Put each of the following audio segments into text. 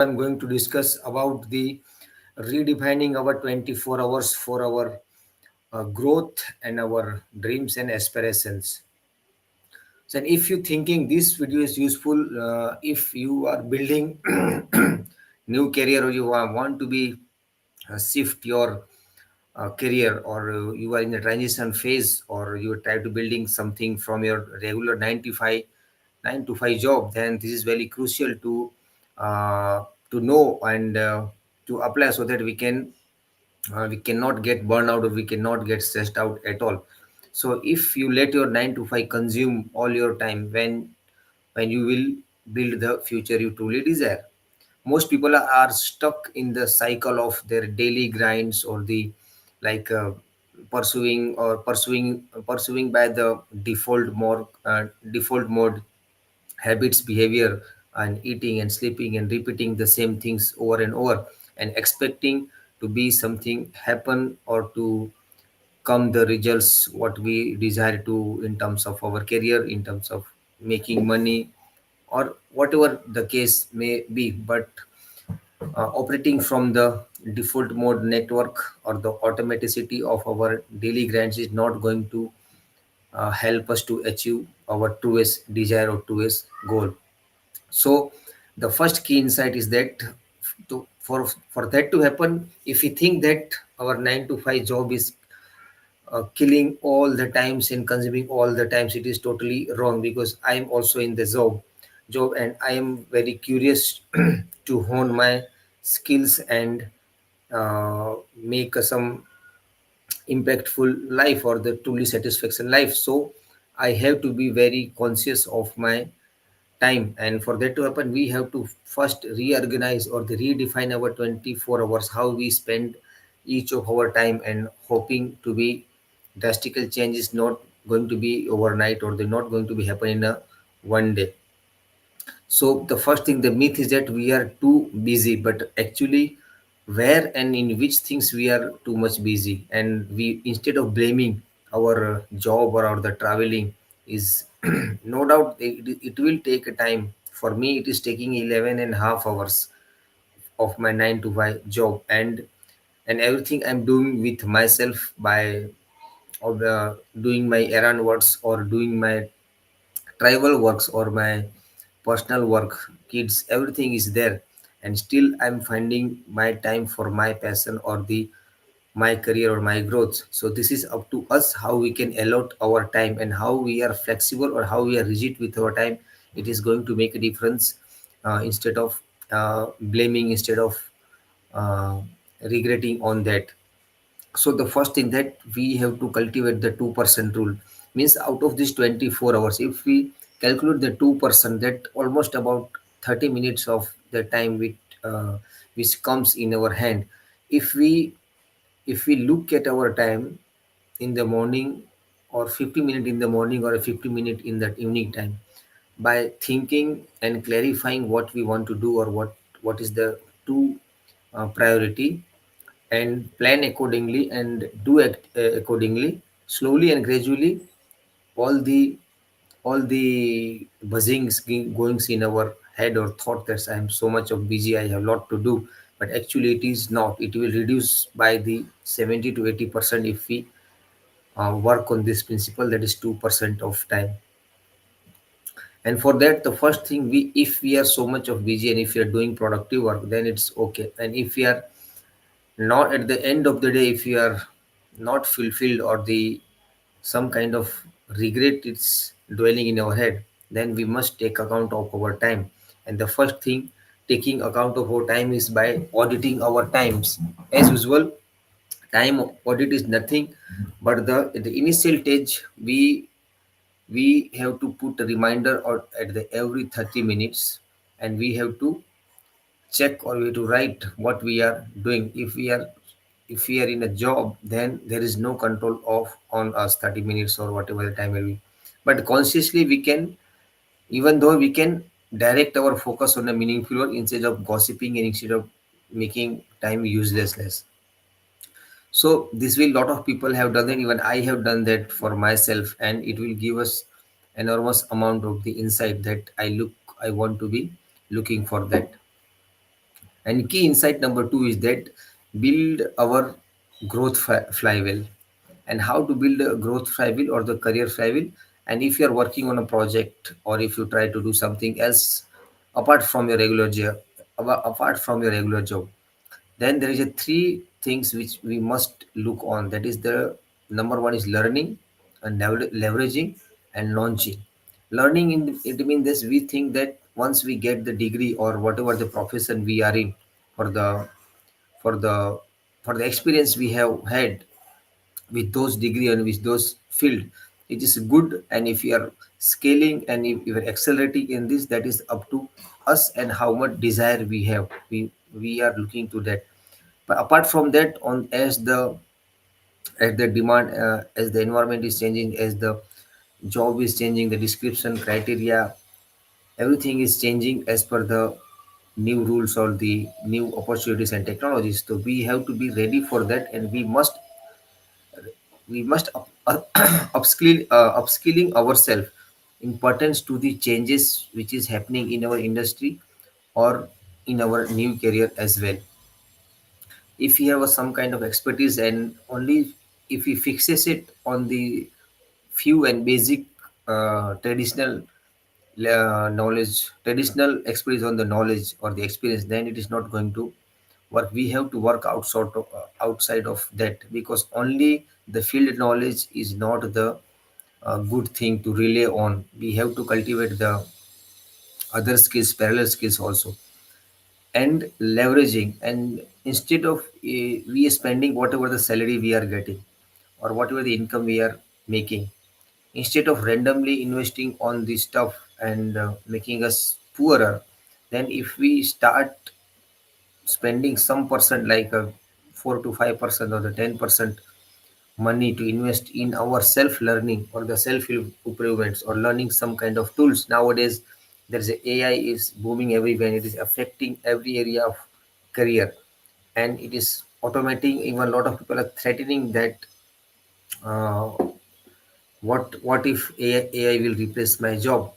I'm going to discuss about the redefining our 24 hours for our growth and our dreams and aspirations. So, if you thinking this video is useful, if you are building new career or you want to be shift your career, or you are in a transition phase, or you try to building something from your regular 9 to 5 job, then this is very crucial to know and to apply, so that we cannot get burned out, or we cannot get stressed out at all. So if you let your 9 to 5 consume all your time, when you will build the future you truly desire. Most people are stuck in the cycle of their daily grinds, or the like pursuing by the default mode habits, behavior, and eating and sleeping and repeating the same things over and over, and expecting to be something happen, or to come the results what we desire to, in terms of our career, in terms of making money, or whatever the case may be. But operating from the default mode network, or the automaticity of our daily grinds, is not going to help us to achieve our truest desire or truest goal. So the first key insight is that, for that to happen, if we think that our 9 to 5 job is killing all the times and consuming all the times, it is totally wrong, because I am also in the job, and I am very curious to hone my skills and make some impactful life, or the truly satisfaction life. So I have to be very conscious of my time, and for that to happen, we have to first reorganize or redefine our 24 hours, how we spend each of our time. And hoping to be drastical change is not going to be overnight, or they're not going to be happen in a one day. So the first thing, the myth is that we are too busy, but actually, where and in which things we are too much busy, and we, instead of blaming our job or the traveling, is no doubt it will take a time. For me, it is taking 11 and a half hours of my 9 to 5 job, and everything I'm doing with myself by of doing my errand works, or doing my travel works, or my personal work, kids, everything is there, and still I'm finding my time for my passion, or the my career or my growth. So this is up to us, how we can allot our time, and how we are flexible, or how we are rigid with our time. It is going to make a difference, instead of blaming, instead of uh, regretting on that. So the first thing that we have to cultivate the 2% rule, means out of these 24 hours, if we calculate the 2%, that almost about 30 minutes of the time which comes in our hand. If we if we look at our time in the morning, or 50 minutes in the morning, or a 50 minute in that evening time, by thinking and clarifying what we want to do, or what is the two priority, and plan accordingly, and do act accordingly, slowly and gradually, all the buzzings goings in our head, or thought that I am so much of busy, I have a lot to do, but actually it is not. It will reduce by the 70 to 80% if we work on this principle, that is 2% of time. And for that, the first thing, we if we are so much of busy, and if we are doing productive work, then it's okay. And if we are not, at the end of the day, if you are not fulfilled, or the some kind of regret is dwelling in our head, then we must take account of our time. And the first thing, taking account of our time, is by auditing our times. As usual, time audit is nothing but the initial stage. We have to put a reminder, or at the every 30 minutes, and we have to check, or we have to write what we are doing. If we are in a job, then there is no control of on us 30 minutes or whatever the time will be. But consciously we can, even though we can direct our focus on a meaningful work, instead of gossiping, and instead of making time uselessness. So this will, lot of people have done that, even I have done that for myself, and it will give us enormous amount of the insight that I want to be looking for that. And key insight number two is that build our growth flywheel. And how to build a growth flywheel or the career flywheel. And if you're working on a project, or if you try to do something else apart from your regular job, then there is a three things which we must look on. That is, the number one is learning, and leveraging, and launching. Learning, in it means this: we think that once we get the degree or whatever the profession we are in, for the for the for the experience we have had with those degree and with those field, it is good. And if you are scaling and if you are accelerating in this, that is up to us, and how much desire we have, we are looking to that. But apart from that, on as the demand, as the environment is changing, as the job is changing, the description criteria, everything is changing as per the new rules or the new opportunities and technologies. So we have to be ready for that, and upskilling ourselves in pertains to the changes which is happening in our industry or in our new career as well. If we have some kind of expertise, and only if we fixes it on the few and basic traditional traditional expertise on the knowledge or the experience, then it is not going to work. We have to work outside of that, because only the field knowledge is not the good thing to rely on. We have to cultivate the other skills, parallel skills also. And leveraging, and instead of we are spending whatever the salary we are getting or whatever the income we are making, instead of randomly investing on this stuff and making us poorer, then if we start spending some percent, like 4 to 5% or the 10% money to invest in our self learning or the self improvements, or learning some kind of tools. Nowadays there's a AI is booming everywhere. It is affecting every area of career, and it is automating. Even a lot of people are threatening that uh, what if AI will replace my job.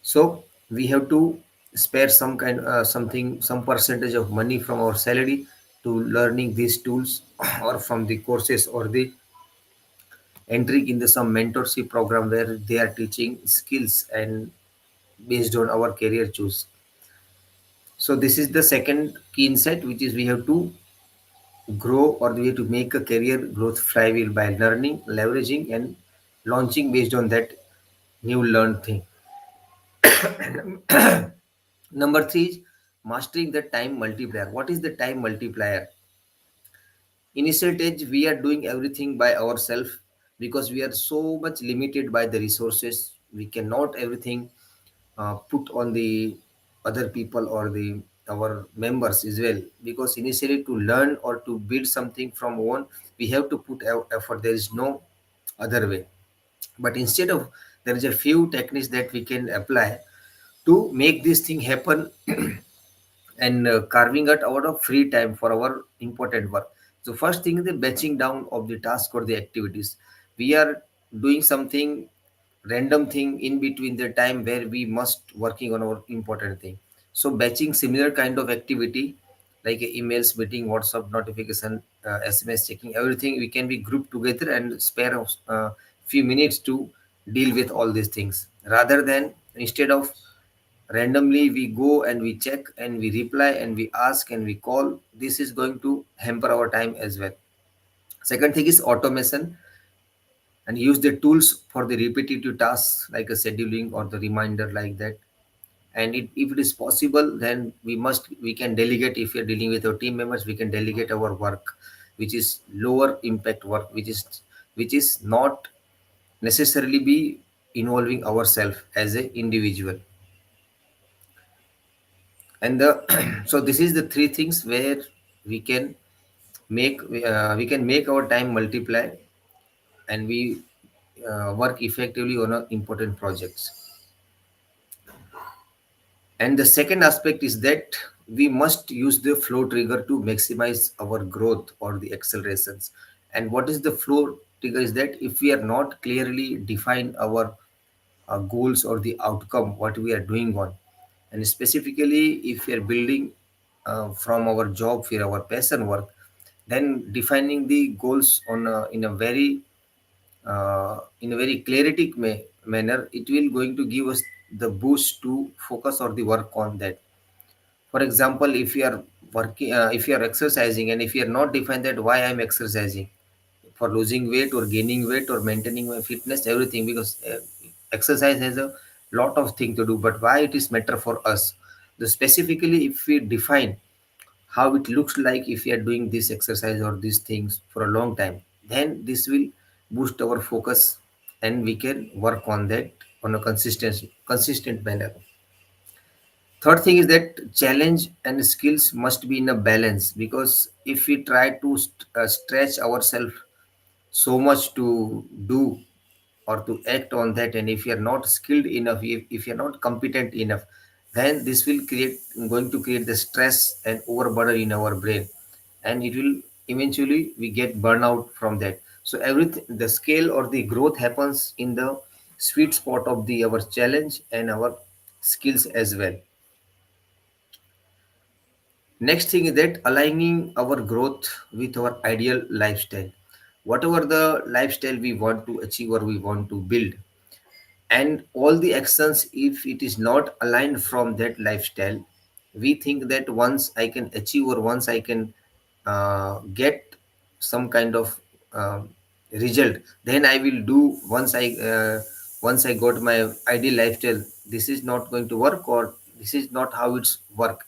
So we have to spare some percentage of money from our salary to learning these tools or from the courses or the entering in the some mentorship program where they are teaching skills and based on our career choose. So this is the second key insight, which is we have to grow, or we have to make a career growth flywheel by learning, leveraging, and launching based on that new learned thing. Number three is mastering the time multiplier. What is the time multiplier? Initial stage, we are doing everything by ourselves because we are so much limited by the resources. We cannot everything put on the other people or the our members as well, because initially to learn or to build something from one, we have to put effort. There is no other way. But instead of, there is a few techniques that we can apply to make this thing happen, and carving out of free time for our important work. So first thing is the batching down of the task or the activities. We are doing something random thing in between the time where we must working on our important thing. So batching similar kind of activity, like emails, meeting, WhatsApp notification, SMS checking, everything we can be grouped together and spare a few minutes to deal with all these things, rather than instead of randomly we go and we check and we reply and we ask and we call. This is going to hamper our time as well. Second thing is automation, and use the tools for the repetitive tasks like a scheduling or the reminder like that. And if it is possible, then we can delegate. If we are dealing with our team members, we can delegate our work which is lower impact work, which is not necessarily be involving ourselves as an individual. And the so this is the three things where we can make our time multiply, and we work effectively on important projects. And the second aspect is that we must use the flow trigger to maximize our growth or the accelerations. And what is the flow trigger is that if we are not clearly define our goals or the outcome what we are doing on, and specifically if we are building from our job for our passion work, then defining the goals on in a very clarity manner, it will going to give us the boost to focus or the work on that. For example, if you are working, if you are exercising, and if you are not defined that why I'm exercising, for losing weight or gaining weight or maintaining my fitness, everything, because exercise has a lot of thing to do, but why it is matter for us. The specifically, if we define how it looks like if we are doing this exercise or these things for a long time, then this will boost our focus and we can work on that on a consistent manner. Third thing is that challenge and skills must be in a balance, because if we try to stretch ourselves so much to do or to act on that, and if you're not skilled enough, if you're not competent enough, then this will create going to create the stress and overburden in our brain, and it will eventually we get burnout from that. So everything, the scale or the growth happens in the sweet spot of the our challenge and our skills as well. Next thing is that aligning our growth with our ideal lifestyle. Whatever the lifestyle we want to achieve or we want to build, and all the actions, if it is not aligned from that lifestyle, we think that once I can achieve or once I can get some kind of result, then I will do. Once I got my ideal lifestyle, this is not going to work, or this is not how it's work.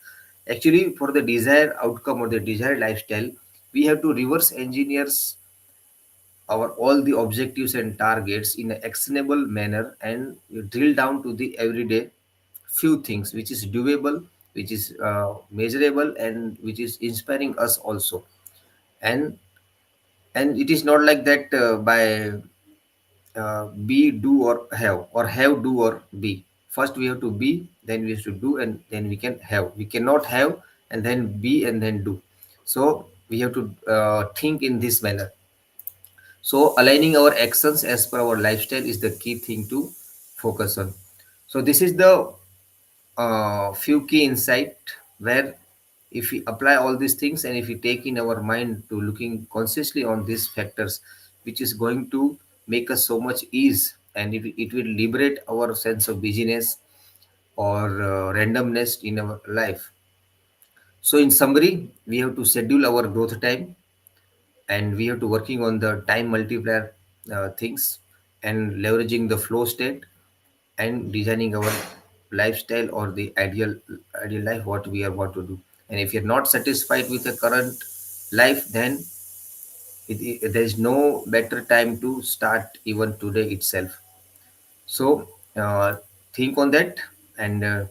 Actually, for the desired outcome or the desired lifestyle, we have to reverse engineers our all the objectives and targets in an actionable manner, and you drill down to the everyday few things which is doable, which is measurable, and which is inspiring us also. And and it is not like that by be, do, or have, do, or be. First we have to be, then we have to do, and then we can have. We cannot have and then be and then do. So we have to think in this manner. So aligning our actions as per our lifestyle is the key thing to focus on. So this is the few key insight where if we apply all these things and if we take in our mind to looking consciously on these factors, which is going to make us so much ease, and it will liberate our sense of busyness or randomness in our life. So in summary, we have to schedule our growth time, and we have to working on the time multiplier things, and leveraging the flow state, and designing our lifestyle or the ideal life what we are want to do. And if you're not satisfied with the current life, then there is no better time to start even today itself. So think on that, and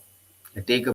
take a